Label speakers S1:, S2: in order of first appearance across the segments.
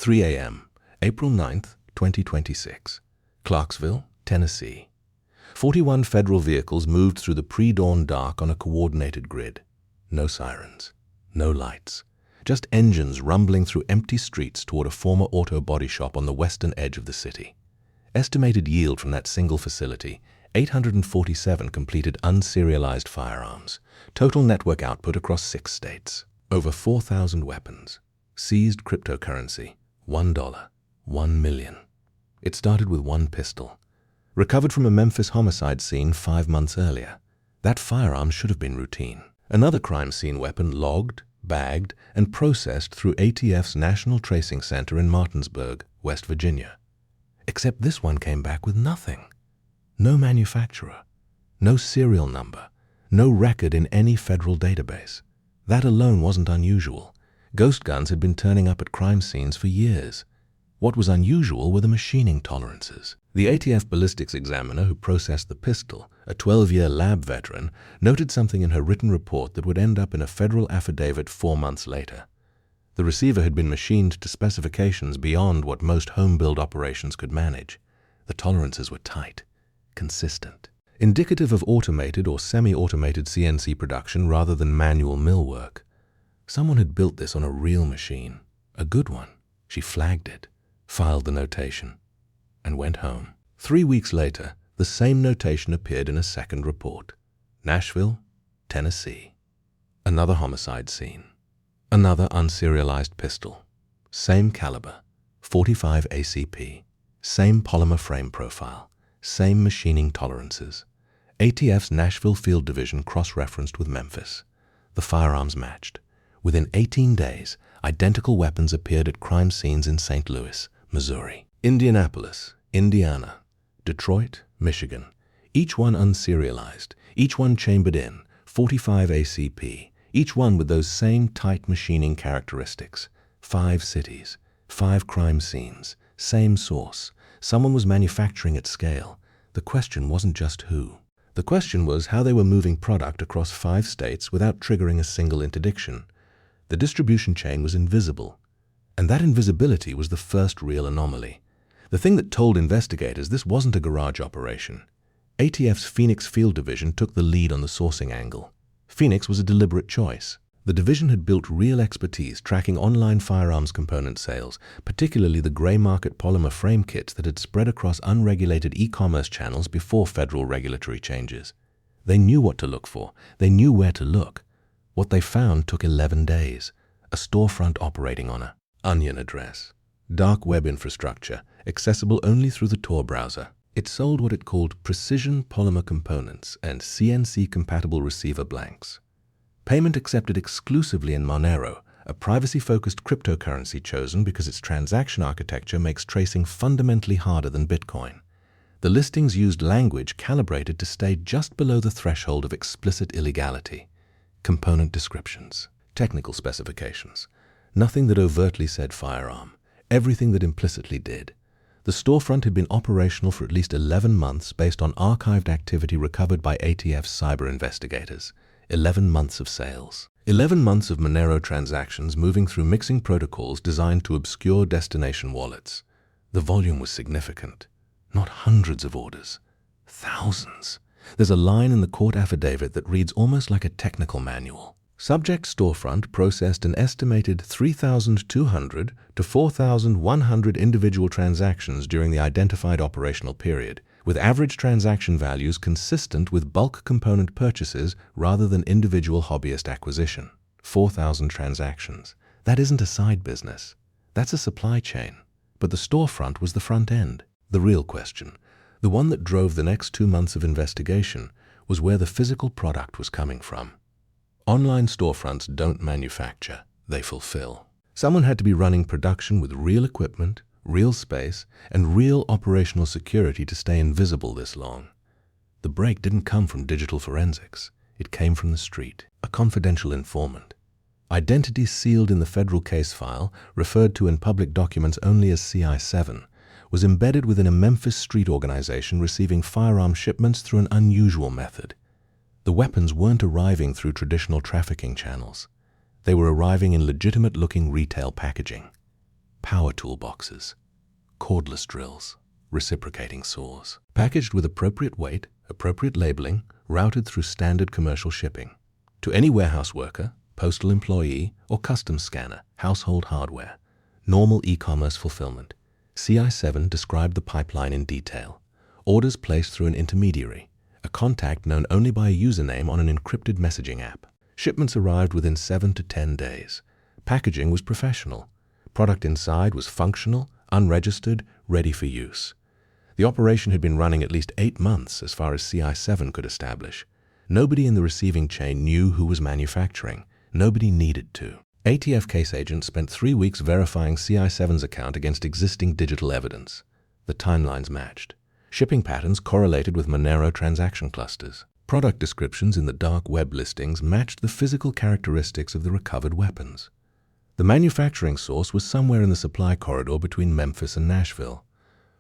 S1: 3 a.m., April 9th, 2026. Clarksville, Tennessee. 41 federal vehicles moved through the pre-dawn dark on a coordinated grid. No sirens, no lights, just engines rumbling through empty streets toward a former auto body shop on the western edge of the city. Estimated yield from that single facility, 847 completed unserialized firearms. Total network output across 6 states. Over 4,000 weapons. Seized cryptocurrency, $1, 1 million. It started with one pistol. Recovered from a Memphis homicide scene 5 months earlier. That firearm should have been routine. Another crime scene weapon logged, bagged, and processed through ATF's National Tracing Center in Martinsburg, West Virginia. Except this one came back with nothing. No manufacturer, no serial number, no record in any federal database. That alone wasn't unusual. Ghost guns had been turning up at crime scenes for years. What was unusual were the machining tolerances. The ATF ballistics examiner who processed the pistol, a 12-year lab veteran, noted something in her written report that would end up in a federal affidavit 4 months later. The receiver had been machined to specifications beyond what most home-build operations could manage. The tolerances were tight, consistent, indicative of automated or semi-automated CNC production rather than manual mill work. Someone had built this on a real machine, a good one. She flagged it, filed the notation, and went home. 3 weeks later, the same notation appeared in a second report. Nashville, Tennessee. Another homicide scene. Another unserialized pistol. Same caliber, 45 ACP. Same polymer frame profile. Same machining tolerances. ATF's Nashville Field Division cross-referenced with Memphis. The firearms matched. Within 18 days, identical weapons appeared at crime scenes in St. Louis, Missouri, Indianapolis, Indiana, Detroit, Michigan. Each one unserialized, each one chambered in, 45 ACP, each one with those same tight machining characteristics. 5 cities, 5 crime scenes, same source. Someone was manufacturing at scale. The question wasn't just who. The question was how they were moving product across 5 states without triggering a single interdiction. The distribution chain was invisible, and that invisibility was the first real anomaly. The thing that told investigators this wasn't a garage operation. ATF's Phoenix Field Division took the lead on the sourcing angle. Phoenix was a deliberate choice. The division had built real expertise tracking online firearms component sales, particularly the gray market polymer frame kits that had spread across unregulated e-commerce channels before federal regulatory changes. They knew what to look for. They knew where to look. What they found took 11 days. A storefront operating on a onion address. Dark web infrastructure, accessible only through the Tor browser. It sold what it called precision polymer components and CNC-compatible receiver blanks. Payment accepted exclusively in Monero, a privacy-focused cryptocurrency chosen because its transaction architecture makes tracing fundamentally harder than Bitcoin. The listings used language calibrated to stay just below the threshold of explicit illegality. Component descriptions, technical specifications. Nothing that overtly said firearm, everything that implicitly did. The storefront had been operational for at least 11 months based on archived activity recovered by ATF's cyber investigators. 11 months of sales. 11 months of Monero transactions moving through mixing protocols designed to obscure destination wallets. The volume was significant. Not hundreds of orders. Thousands. There's a line in the court affidavit that reads almost like a technical manual. Subject storefront processed an estimated 3,200 to 4,100 individual transactions during the identified operational period, with average transaction values consistent with bulk component purchases rather than individual hobbyist acquisition. 4,000 transactions. That isn't a side business. That's a supply chain. But the storefront was the front end. The real question, the one that drove the next 2 months of investigation, was where the physical product was coming from. Online storefronts don't manufacture, they fulfill. Someone had to be running production with real equipment, real space, and real operational security to stay invisible this long. The break didn't come from digital forensics. It came from the street, a confidential informant. Identity sealed in the federal case file, referred to in public documents only as CI7, was embedded within a Memphis street organization receiving firearm shipments through an unusual method. The weapons weren't arriving through traditional trafficking channels. They were arriving in legitimate-looking retail packaging. power toolboxes, cordless drills, reciprocating saws, packaged with appropriate weight, appropriate labeling, routed through standard commercial shipping. To any warehouse worker, postal employee, or customs scanner, household hardware, normal e-commerce fulfillment. CI7 described the pipeline in detail. Orders placed through an intermediary, a contact known only by a username on an encrypted messaging app. Shipments arrived within 7 to 10 days. Packaging was professional. Product inside was functional, unregistered, ready for use. The operation had been running at least 8 months as far as CI7 could establish. Nobody in the receiving chain knew who was manufacturing. Nobody needed to. ATF case agents spent 3 weeks verifying CI7's account against existing digital evidence. The timelines matched. Shipping patterns correlated with Monero transaction clusters. Product descriptions in the dark web listings matched the physical characteristics of the recovered weapons. The manufacturing source was somewhere in the supply corridor between Memphis and Nashville.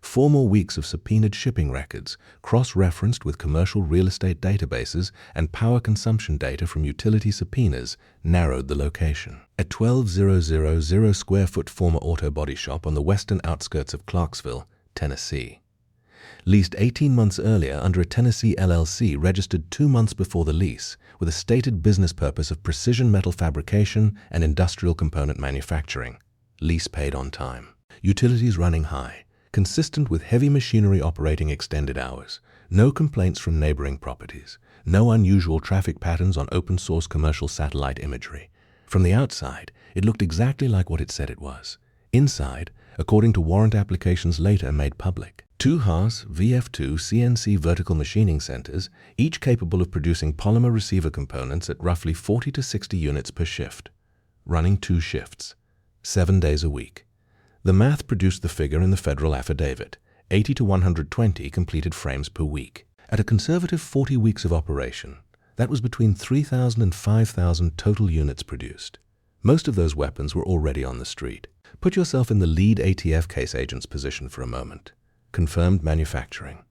S1: 4 more weeks of subpoenaed shipping records, cross-referenced with commercial real estate databases and power consumption data from utility subpoenas, narrowed the location. A 12,000 square foot former auto body shop on the western outskirts of Clarksville, Tennessee. Leased 18 months earlier under a Tennessee LLC registered 2 months before the lease, with a stated business purpose of precision metal fabrication and industrial component manufacturing. Lease paid on time. Utilities running high, consistent with heavy machinery operating extended hours. No complaints from neighboring properties. No unusual traffic patterns on open-source commercial satellite imagery. From the outside, it looked exactly like what it said it was. Inside, according to warrant applications later made public, 2 Haas VF2 CNC vertical machining centers, each capable of producing polymer receiver components at roughly 40 to 60 units per shift, running 2 shifts, 7 days a week. The math produced the figure in the federal affidavit, 80 to 120 completed frames per week. At a conservative 40 weeks of operation, that was between 3,000 and 5,000 total units produced. Most of those weapons were already on the street. Put yourself in the lead ATF case agent's position for a moment. Confirmed manufacturing,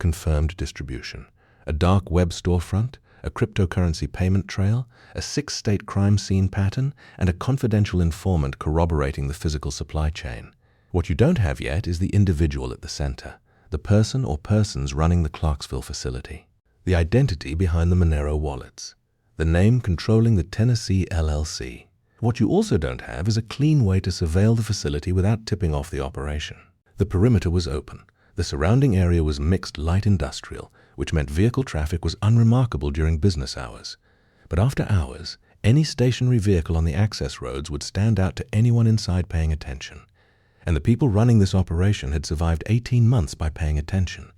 S1: confirmed distribution, a dark web storefront, a cryptocurrency payment trail, a 6-state crime scene pattern, and a confidential informant corroborating the physical supply chain. What you don't have yet is the individual at the center, the person or persons running the Clarksville facility, the identity behind the Monero wallets, the name controlling the Tennessee LLC. What you also don't have is a clean way to surveil the facility without tipping off the operation. The perimeter was open. The surrounding area was mixed light industrial, which meant vehicle traffic was unremarkable during business hours. But after hours, any stationary vehicle on the access roads would stand out to anyone inside paying attention. And the people running this operation had survived 18 months by paying attention.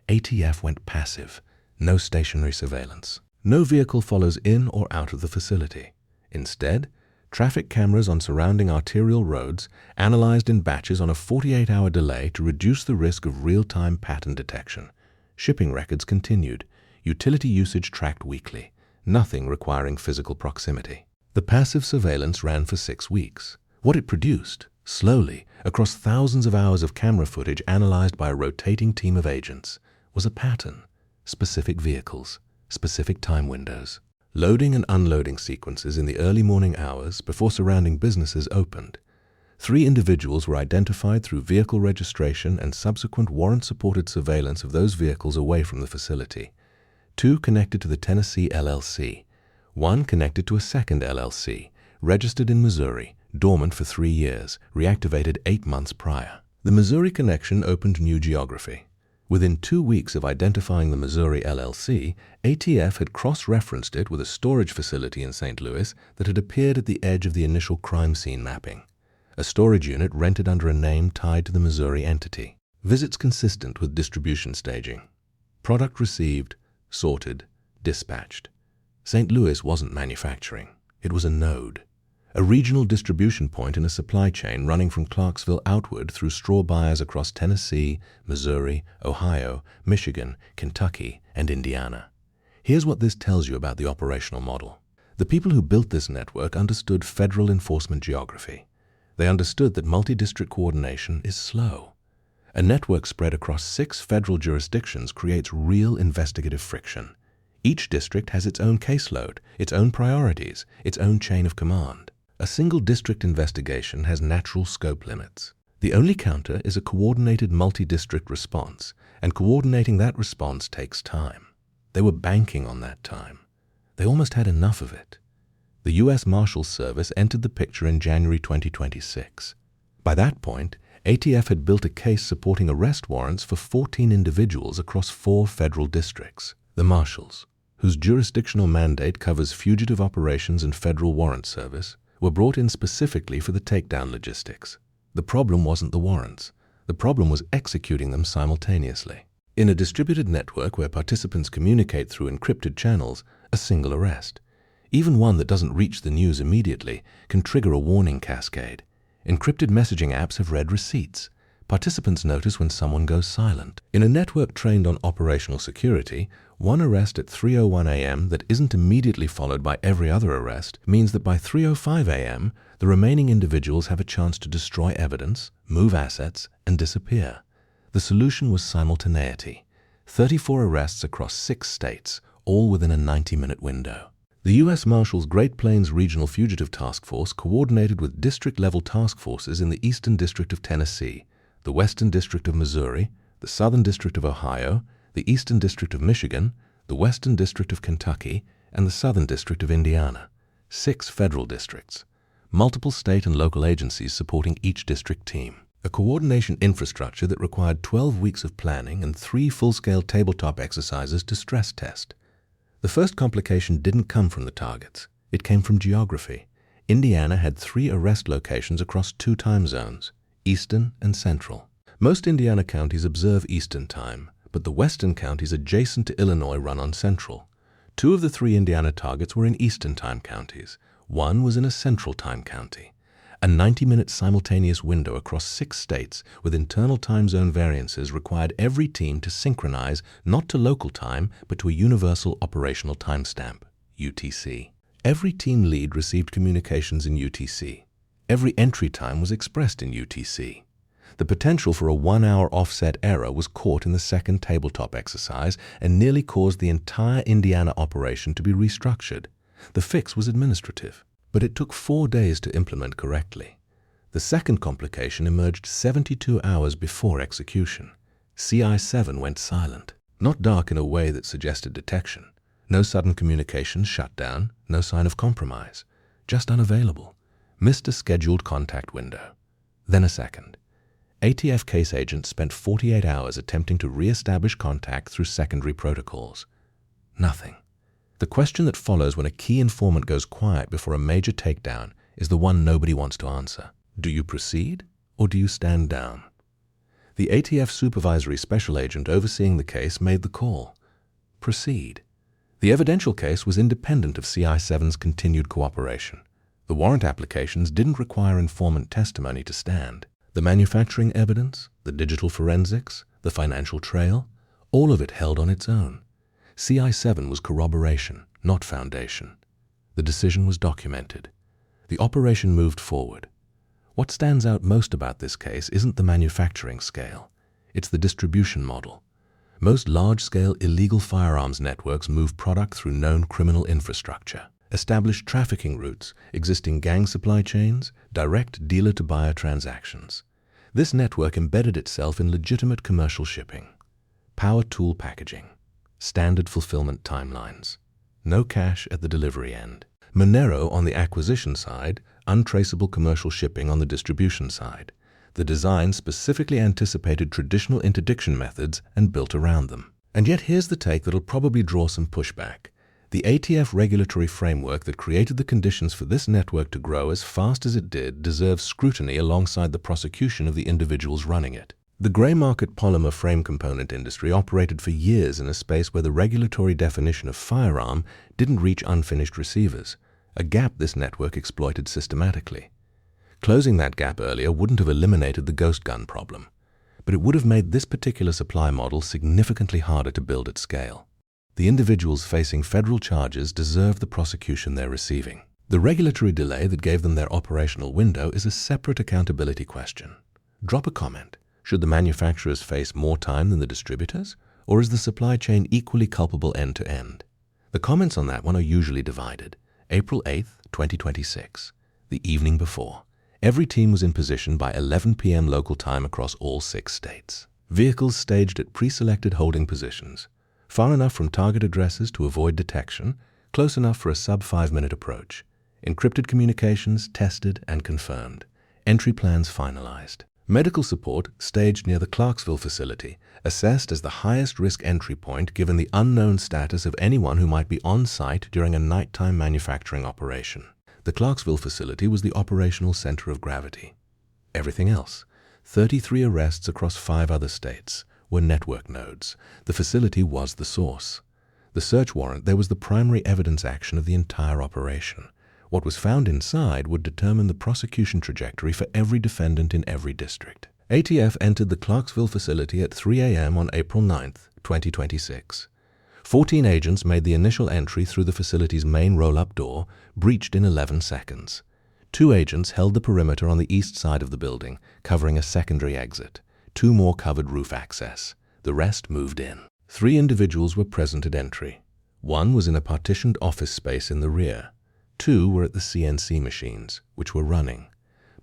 S1: ATF went passive. No stationary surveillance. No vehicle follows in or out of the facility. Instead, traffic cameras on surrounding arterial roads analyzed in batches on a 48-hour delay to reduce the risk of real-time pattern detection. Shipping records continued. Utility usage tracked weekly. Nothing requiring physical proximity. The passive surveillance ran for 6 weeks. What it produced, slowly, across thousands of hours of camera footage analyzed by a rotating team of agents, was a pattern. Specific vehicles, specific time windows. Loading and unloading sequences in the early morning hours before surrounding businesses opened. 3 individuals were identified through vehicle registration and subsequent warrant-supported surveillance of those vehicles away from the facility. 2 connected to the Tennessee LLC. 1 connected to a second LLC, registered in Missouri, dormant for 3 years, reactivated 8 months prior. The Missouri connection opened new geography. Within 2 weeks of identifying the Missouri LLC, ATF had cross-referenced it with a storage facility in St. Louis that had appeared at the edge of the initial crime scene mapping. A storage unit rented under a name tied to the Missouri entity. Visits consistent with distribution staging. Product received, sorted, dispatched. St. Louis wasn't manufacturing. It was a node. A regional distribution point in a supply chain running from Clarksville outward through straw buyers across Tennessee, Missouri, Ohio, Michigan, Kentucky, and Indiana. Here's what this tells you about the operational model. The people who built this network understood federal enforcement geography. They understood that multi-district coordination is slow. A network spread across 6 federal jurisdictions creates real investigative friction. Each district has its own caseload, its own priorities, its own chain of command. A single district investigation has natural scope limits. The only counter is a coordinated multi-district response, and coordinating that response takes time. They were banking on that time. They almost had enough of it. The U.S. Marshals Service entered the picture in January 2026. By that point, ATF had built a case supporting arrest warrants for 14 individuals across 4 federal districts. The Marshals, whose jurisdictional mandate covers fugitive operations and federal warrant service, were brought in specifically for the takedown logistics. The problem wasn't the warrants. The problem was executing them simultaneously. In a distributed network where participants communicate through encrypted channels, a single arrest, even one that doesn't reach the news immediately, can trigger a warning cascade. Encrypted messaging apps have read receipts. Participants notice when someone goes silent. In a network trained on operational security, one arrest at 3:01 a.m. that isn't immediately followed by every other arrest means that by 3:05 a.m., the remaining individuals have a chance to destroy evidence, move assets, and disappear. The solution was simultaneity. 34 arrests across 6 states, all within a 90-minute window. The U.S. Marshals Great Plains Regional Fugitive Task Force coordinated with district-level task forces in the Eastern District of Tennessee, the Western District of Missouri, the Southern District of Ohio, the Eastern District of Michigan, the Western District of Kentucky, and the Southern District of Indiana. 6 federal districts. Multiple state and local agencies supporting each district team. A coordination infrastructure that required 12 weeks of planning and 3 full-scale tabletop exercises to stress test. The first complication didn't come from the targets. It came from geography. Indiana had 3 arrest locations across 2 time zones, Eastern and Central. Most Indiana counties observe Eastern Time, but the western counties adjacent to Illinois run on Central. 2 of the 3 Indiana targets were in Eastern Time counties. 1 was in a Central Time county. A 90-minute simultaneous window across 6 states with internal time zone variances required every team to synchronize not to local time, but to a Universal Operational Timestamp, UTC. Every team lead received communications in UTC. Every entry time was expressed in UTC. The potential for a 1-hour offset error was caught in the second tabletop exercise and nearly caused the entire Indiana operation to be restructured. The fix was administrative, but it took 4 days to implement correctly. The second complication emerged 72 hours before execution. CI-7 went silent, not dark in a way that suggested detection. No sudden communications shut down, no sign of compromise, just unavailable. Missed a scheduled contact window. Then a second. ATF case agents spent 48 hours attempting to re-establish contact through secondary protocols. Nothing. The question that follows when a key informant goes quiet before a major takedown is the one nobody wants to answer. Do you proceed or do you stand down? The ATF supervisory special agent overseeing the case made the call. Proceed. The evidential case was independent of CI-7's continued cooperation. The warrant applications didn't require informant testimony to stand. The manufacturing evidence, the digital forensics, the financial trail, all of it held on its own. CI-7 was corroboration, not foundation. The decision was documented. The operation moved forward. What stands out most about this case isn't the manufacturing scale. It's the distribution model. Most large-scale illegal firearms networks move product through known criminal infrastructure, established trafficking routes, existing gang supply chains, direct dealer-to-buyer transactions. This network embedded itself in legitimate commercial shipping, power tool packaging, standard fulfillment timelines, no cash at the delivery end. Monero on the acquisition side, untraceable commercial shipping on the distribution side. The design specifically anticipated traditional interdiction methods and built around them. And yet here's the take that'll probably draw some pushback. The ATF regulatory framework that created the conditions for this network to grow as fast as it did deserves scrutiny alongside the prosecution of the individuals running it. The gray market polymer frame component industry operated for years in a space where the regulatory definition of firearm didn't reach unfinished receivers, a gap this network exploited systematically. Closing that gap earlier wouldn't have eliminated the ghost gun problem, but it would have made this particular supply model significantly harder to build at scale. The individuals facing federal charges deserve the prosecution they're receiving. The regulatory delay that gave them their operational window is a separate accountability question. Drop a comment. Should the manufacturers face more time than the distributors, or is the supply chain equally culpable end to end? The comments on that one are usually divided. April 8th, 2026. the evening before. Every team was in position by 11 p.m. local time across all 6 states. Vehicles staged at pre-selected holding positions, far enough from target addresses to avoid detection, close enough for a sub-5-minute approach. Encrypted communications tested and confirmed. Entry plans finalized. Medical support staged near the Clarksville facility, assessed as the highest risk entry point given the unknown status of anyone who might be on site during a nighttime manufacturing operation. The Clarksville facility was the operational center of gravity. Everything else, 33 arrests across 5 other states, were network nodes. The facility was the source. The search warrant there was the primary evidence action of the entire operation. What was found inside would determine the prosecution trajectory for every defendant in every district. ATF entered the Clarksville facility at 3 a.m. on April 9, 2026. 14 agents made the initial entry through the facility's main roll-up door, breached in 11 seconds. 2 agents held the perimeter on the east side of the building, covering a secondary exit. 2 more covered roof access. The rest moved in. 3 individuals were present at entry. 1 was in a partitioned office space in the rear. 2 were at the CNC machines, which were running.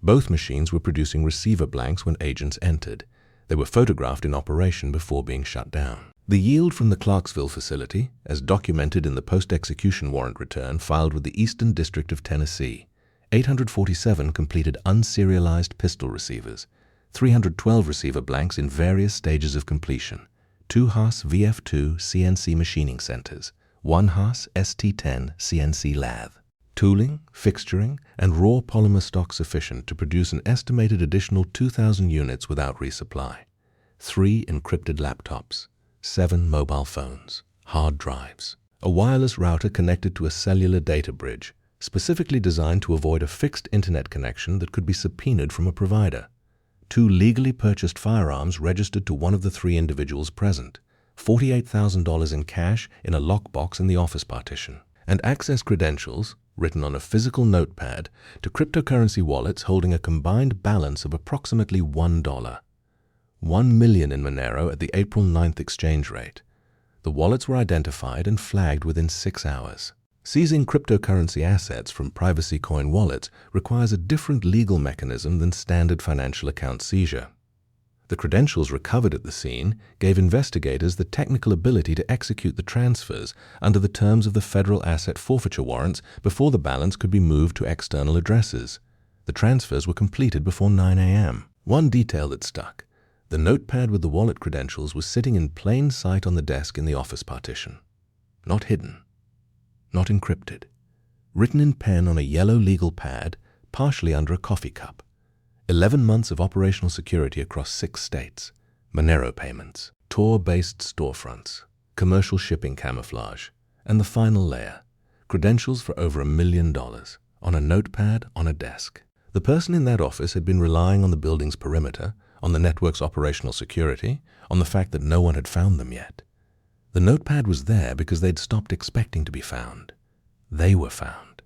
S1: Both machines were producing receiver blanks when agents entered. They were photographed in operation before being shut down. The yield from the Clarksville facility, as documented in the post-execution warrant return filed with the Eastern District of Tennessee, 847 completed unserialized pistol receivers, 312 receiver blanks in various stages of completion, 2 Haas VF2 CNC machining centers, 1 Haas ST10 CNC lathe. Tooling, fixturing, and raw polymer stock sufficient to produce an estimated additional 2,000 units without resupply. 3 encrypted laptops, 7 mobile phones, hard drives, a wireless router connected to a cellular data bridge, specifically designed to avoid a fixed internet connection that could be subpoenaed from a provider. 2 legally purchased firearms registered to one of the 3 individuals present, $48,000 in cash in a lockbox in the office partition, and access credentials, written on a physical notepad, to cryptocurrency wallets holding a combined balance of approximately $1. 1 million in Monero at the April 9th exchange rate. The wallets were identified and flagged within 6 hours. Seizing cryptocurrency assets from privacy coin wallets requires a different legal mechanism than standard financial account seizure. The credentials recovered at the scene gave investigators the technical ability to execute the transfers under the terms of the federal asset forfeiture warrants before the balance could be moved to external addresses. The transfers were completed before 9 a.m. One detail that stuck: the notepad with the wallet credentials was sitting in plain sight on the desk in the office partition. Not hidden, not encrypted. Written in pen on a yellow legal pad, partially under a coffee cup. 11 months of operational security across 6 states. Monero payments, Tor-based storefronts, commercial shipping camouflage, and the final layer, credentials for over $1 million, on a notepad on a desk. The person in that office had been relying on the building's perimeter, on the network's operational security, on the fact that no one had found them yet. The notepad was there because they'd stopped expecting to be found. They were found,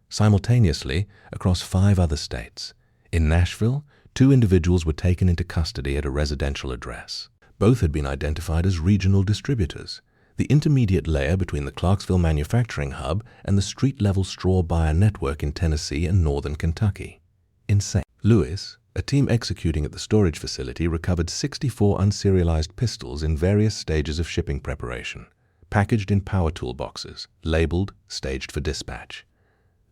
S1: simultaneously across 5 other states. In Nashville, 2 individuals were taken into custody at a residential address. Both had been identified as regional distributors, the intermediate layer between the Clarksville manufacturing hub and the street-level straw buyer network in Tennessee and northern Kentucky. In St. Louis, a team executing at the storage facility recovered 64 unserialized pistols in various stages of shipping preparation, packaged in power tool boxes, labeled, staged for dispatch.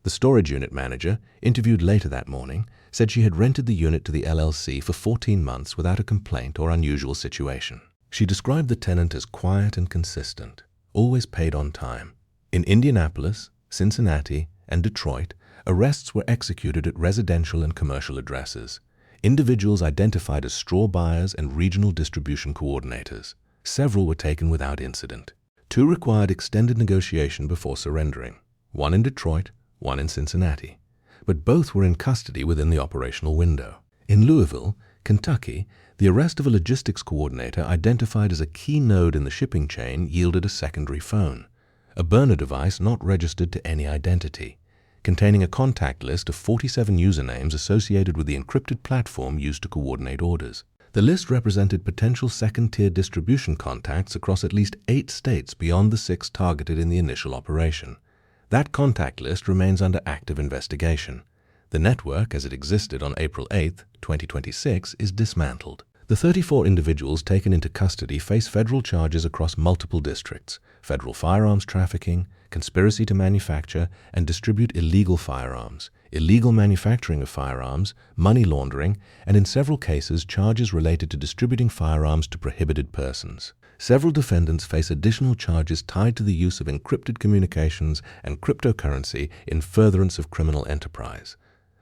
S1: The storage unit manager, interviewed later that morning, said she had rented the unit to the LLC for 14 months without a complaint or unusual situation. She described the tenant as quiet and consistent, always paid on time. In Indianapolis, Cincinnati, and Detroit, arrests were executed at residential and commercial addresses. Individuals identified as straw buyers and regional distribution coordinators. Several were taken without incident. 2 required extended negotiation before surrendering, 1 in Detroit, 1 in Cincinnati, but both were in custody within the operational window. In Louisville, Kentucky, the arrest of a logistics coordinator identified as a key node in the shipping chain yielded a secondary phone, a burner device not registered to any identity, containing a contact list of 47 usernames associated with the encrypted platform used to coordinate orders. The list represented potential second-tier distribution contacts across at least 8 states beyond the 6 targeted in the initial operation. That contact list remains under active investigation. The network, as it existed on April 8, 2026, is dismantled. The 34 individuals taken into custody face federal charges across multiple districts: federal firearms trafficking, conspiracy to manufacture and distribute illegal firearms, illegal manufacturing of firearms, money laundering, and in several cases charges related to distributing firearms to prohibited persons. Several defendants face additional charges tied to the use of encrypted communications and cryptocurrency in furtherance of criminal enterprise.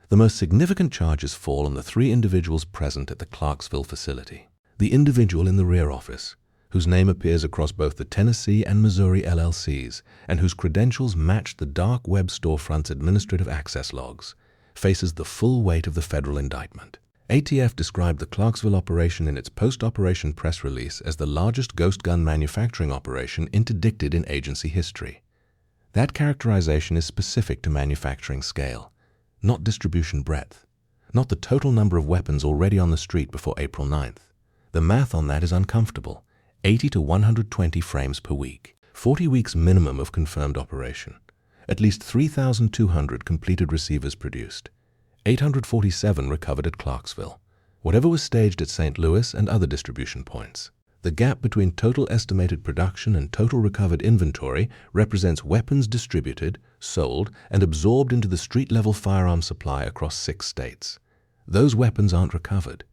S1: The most significant charges fall on the 3 individuals present at the Clarksville facility. The individual in the rear office, whose name appears across both the Tennessee and Missouri LLCs, and whose credentials match the dark web storefront's administrative access logs, faces the full weight of the federal indictment. ATF described the Clarksville operation in its post-operation press release as the largest ghost gun manufacturing operation interdicted in agency history. That characterization is specific to manufacturing scale, not distribution breadth, not the total number of weapons already on the street before April 9th. The math on that is uncomfortable: 80 to 120 frames per week, 40 weeks minimum of confirmed operation, at least 3,200 completed receivers produced, 847 recovered at Clarksville, whatever was staged at St. Louis and other distribution points. The gap between total estimated production and total recovered inventory represents weapons distributed, sold, and absorbed into the street-level firearm supply across 6 states. Those weapons aren't recovered.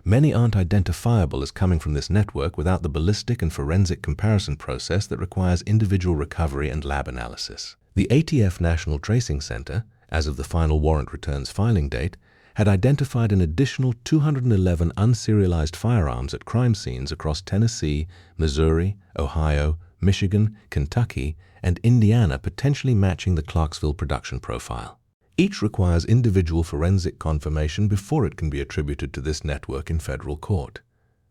S1: Many aren't identifiable as coming from this network without the ballistic and forensic comparison process that requires individual recovery and lab analysis. The ATF National Tracing Center, as of the final warrant returns filing date, had identified an additional 211 unserialized firearms at crime scenes across Tennessee, Missouri, Ohio, Michigan, Kentucky, and Indiana, potentially matching the Clarksville production profile. Each requires individual forensic confirmation before it can be attributed to this network in federal court.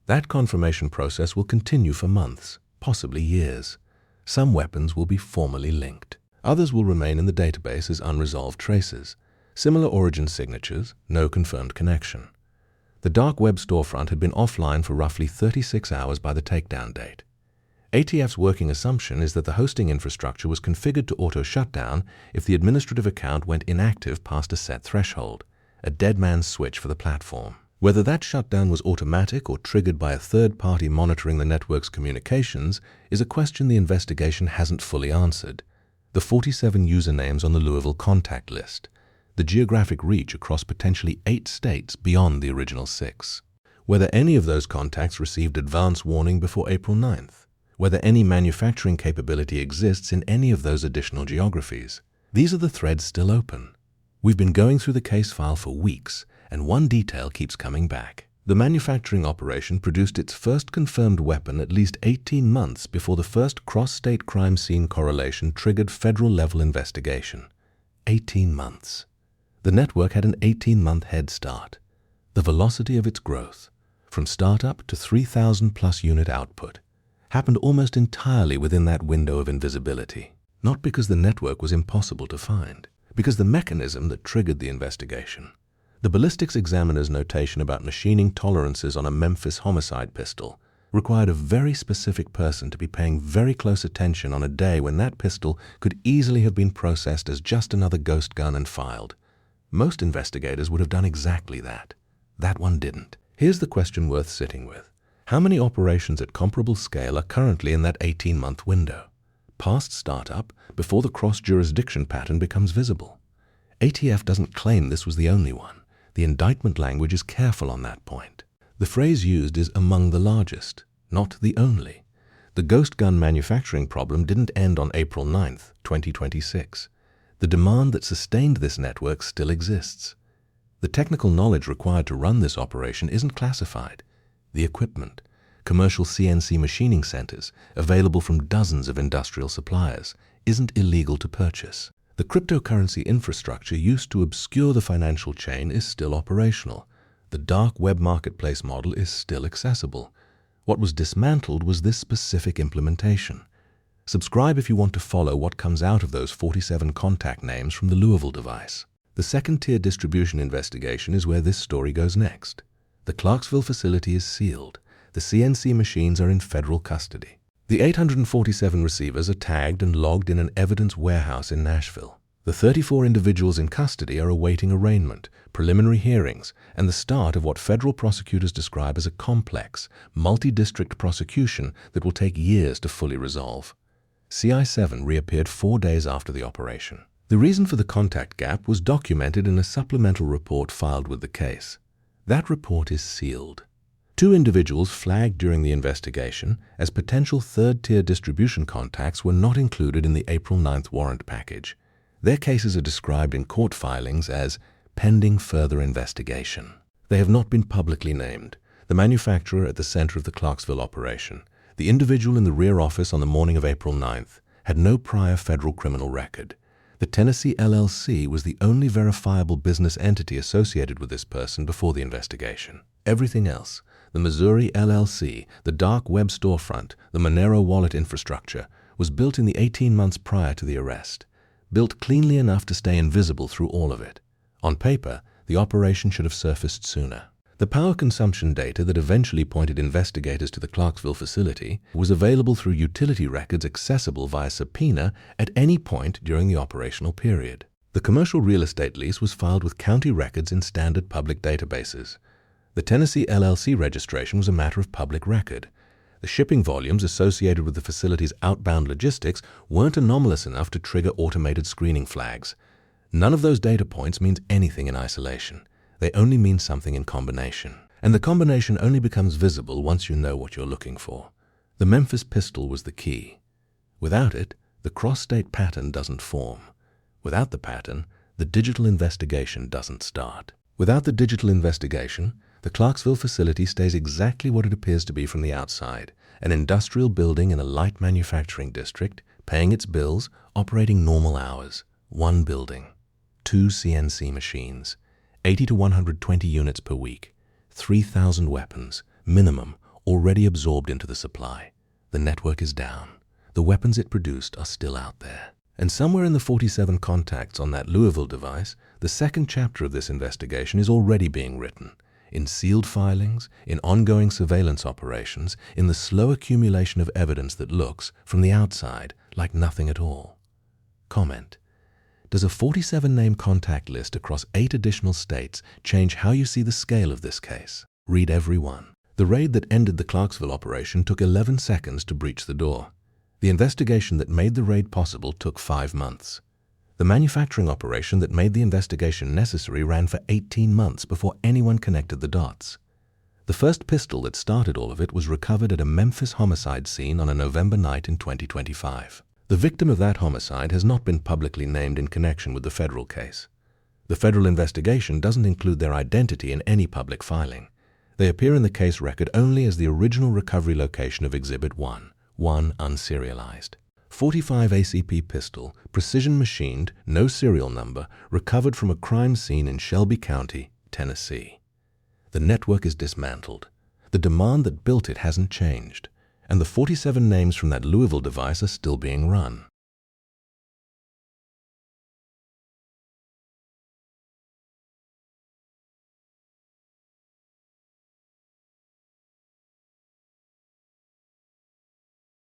S1: That confirmation process will continue for months, possibly years. Some weapons will be formally linked. Others will remain in the database as unresolved traces. Similar origin signatures, no confirmed connection. The dark web storefront had been offline for roughly 36 hours by the takedown date. ATF's working assumption is that the hosting infrastructure was configured to auto-shutdown if the administrative account went inactive past a set threshold, a dead man's switch for the platform. Whether that shutdown was automatic or triggered by a third party monitoring the network's communications is a question the investigation hasn't fully answered. The 47 usernames on the Louisville contact list, the geographic reach across potentially 8 states beyond the original 6. Whether any of those contacts received advance warning before April 9th. Whether any manufacturing capability exists in any of those additional geographies. These are the threads still open. We've been going through the case file for weeks, and one detail keeps coming back. The manufacturing operation produced its first confirmed weapon at least 18 months before the first cross-state crime scene correlation triggered federal-level investigation. 18 months. The network had an 18-month head start. The velocity of its growth, from startup to 3,000-plus unit output, happened almost entirely within that window of invisibility. Not because the network was impossible to find, because the mechanism that triggered the investigation. The ballistics examiner's notation about machining tolerances on a Memphis homicide pistol required a very specific person to be paying very close attention on a day when that pistol could easily have been processed as just another ghost gun and filed. Most investigators would have done exactly that. That one didn't. Here's the question worth sitting with. How many operations at comparable scale are currently in that 18-month window? Past startup, before the cross-jurisdiction pattern becomes visible. ATF doesn't claim this was the only one. The indictment language is careful on that point. The phrase used is among the largest, not the only. The ghost gun manufacturing problem didn't end on April 9th, 2026. The demand that sustained this network still exists. The technical knowledge required to run this operation isn't classified. The equipment, commercial CNC machining centers, available from dozens of industrial suppliers, isn't illegal to purchase. The cryptocurrency infrastructure used to obscure the financial chain is still operational. The dark web marketplace model is still accessible. What was dismantled was this specific implementation. Subscribe if you want to follow what comes out of those 47 contact names from the Louisville device. The second-tier distribution investigation is where this story goes next. The Clarksville facility is sealed. The CNC machines are in federal custody. The 847 receivers are tagged and logged in an evidence warehouse in Nashville. The 34 individuals in custody are awaiting arraignment, preliminary hearings, and the start of what federal prosecutors describe as a complex, multi-district prosecution that will take years to fully resolve. CI7 reappeared 4 days after the operation. The reason for the contact gap was documented in a supplemental report filed with the case. That report is sealed. 2 individuals flagged during the investigation as potential third-tier distribution contacts were not included in the April 9th warrant package. Their cases are described in court filings as pending further investigation. They have not been publicly named. The manufacturer at the center of the Clarksville operation, the individual in the rear office on the morning of April 9th, had no prior federal criminal record. The Tennessee LLC was the only verifiable business entity associated with this person before the investigation. Everything else, the Missouri LLC, the dark web storefront, the Monero wallet infrastructure, was built in the 18 months prior to the arrest, built cleanly enough to stay invisible through all of it. On paper, the operation should have surfaced sooner. The power consumption data that eventually pointed investigators to the Clarksville facility was available through utility records accessible via subpoena at any point during the operational period. The commercial real estate lease was filed with county records in standard public databases. The Tennessee LLC registration was a matter of public record. The shipping volumes associated with the facility's outbound logistics weren't anomalous enough to trigger automated screening flags. None of those data points means anything in isolation. They only mean something in combination. And the combination only becomes visible once you know what you're looking for. The Memphis pistol was the key. Without it, the cross-state pattern doesn't form. Without the pattern, the digital investigation doesn't start. Without the digital investigation, the Clarksville facility stays exactly what it appears to be from the outside, an industrial building in a light manufacturing district, paying its bills, operating normal hours. 1 building, 2 CNC machines, 80 to 120 units per week, 3,000 weapons, minimum, already absorbed into the supply. The network is down. The weapons it produced are still out there. And somewhere in the 47 contacts on that Louisville device, the second chapter of this investigation is already being written. In sealed filings, in ongoing surveillance operations, in the slow accumulation of evidence that looks, from the outside, like nothing at all. Comment. Does a 47-name contact list across 8 additional states change how you see the scale of this case? Read every one. The raid that ended the Clarksville operation took 11 seconds to breach the door. The investigation that made the raid possible took 5 months. The manufacturing operation that made the investigation necessary ran for 18 months before anyone connected the dots. The first pistol that started all of it was recovered at a Memphis homicide scene on a November night in 2025. The victim of that homicide has not been publicly named in connection with the federal case. The federal investigation doesn't include their identity in any public filing. They appear in the case record only as the original recovery location of Exhibit 1, unserialized. 45 ACP pistol, precision machined, no serial number, recovered from a crime scene in Shelby County, Tennessee. The network is dismantled. The demand that built it hasn't changed, and the 47 names from that Louisville device are still being run.